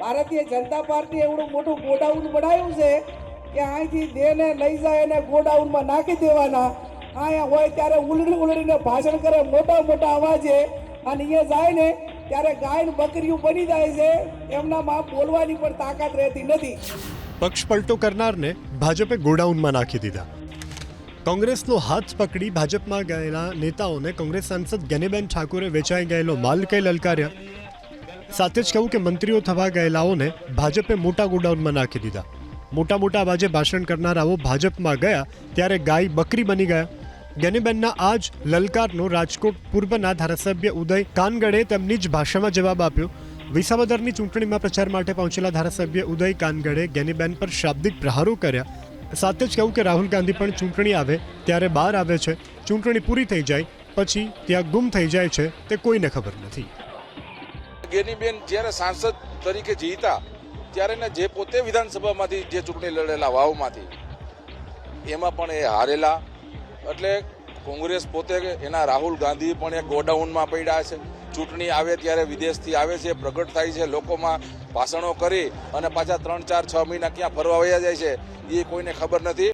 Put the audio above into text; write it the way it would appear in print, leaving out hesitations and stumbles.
Bharatiya Janata party એવડું મોટું godown બનાવ્યું છે કે અહીંથી દેને લઈ જાય અને ગોડાઉનમાં નાખી દેવાના. અહીંયા હોય ત્યારે ઉલડીને ભાષણ કરે મોટા અવાજે, અને અહીંયા જાય ને ત્યારે ગાય ને બકરીઓ બની જાય છે. એમનામાં બોલવાની પણ તાકાત રહેતી નથી. પક્ષ પલટો કરનારને ભાજપે ગોડાઉનમાં નાખી દીધા. કોંગ્રેસનો હાથ પકડી ભાજપમાં ગયેલા નેતાઓને કોંગ્રેસ સાંસદ ગેનીબેન ઠાકોરે વેચાઈ ગયેલો માલ કઈ લલકાર્યા. સાથે જ કહ્યું કે મંત્રીઓ થવા ગયેલાઓને ભાજપે મોટા ગોડાઉનમાં નાખી દીધા. મોટા અવાજે ભાષણ કરનારાઓ ભાજપમાં ગયા ત્યારે ગાય બકરી બની ગયા. ગેનીબેનના આ જ લલકારનો રાજકોટ પૂર્વના ધારાસભ્ય ઉદય કાનગડે તેમની જ ભાષામાં જવાબ આપ્યો. વિસાવદરની ચૂંટણીમાં પ્રચાર માટે પહોંચેલા ધારાસભ્ય ઉદય કાનગડે ગેનીબેન પર શાબ્દિક પ્રહારો કર્યા. સાથે જ કહ્યું કે રાહુલ ગાંધી પણ ચૂંટણી આવે ત્યારે બહાર આવે છે, ચૂંટણી પૂરી થઈ જાય પછી ત્યાં ગુમ થઈ જાય છે, તે કોઈને ખબર નથી. ગેનીબેન જ્યારે સાંસદ તરીકે જીતા ત્યારે ને જે પોતે વિધાનસભામાંથી જે ચૂંટણી લડેલા વાવમાંથી એમાં પણ એ હારેલા. એટલે કોંગ્રેસ પોતે એના રાહુલ ગાંધી પણ એક ગોડાઉનમાં પડ્યા છે. ચૂંટણી આવે ત્યારે વિદેશથી આવે છે, પ્રગટ થાય છે, લોકોમાં ભાષણો કરી અને પાછા 3, 4, 6 મહિના ક્યાં ફરવા વયા જાય છે એ કોઈને ખબર નથી.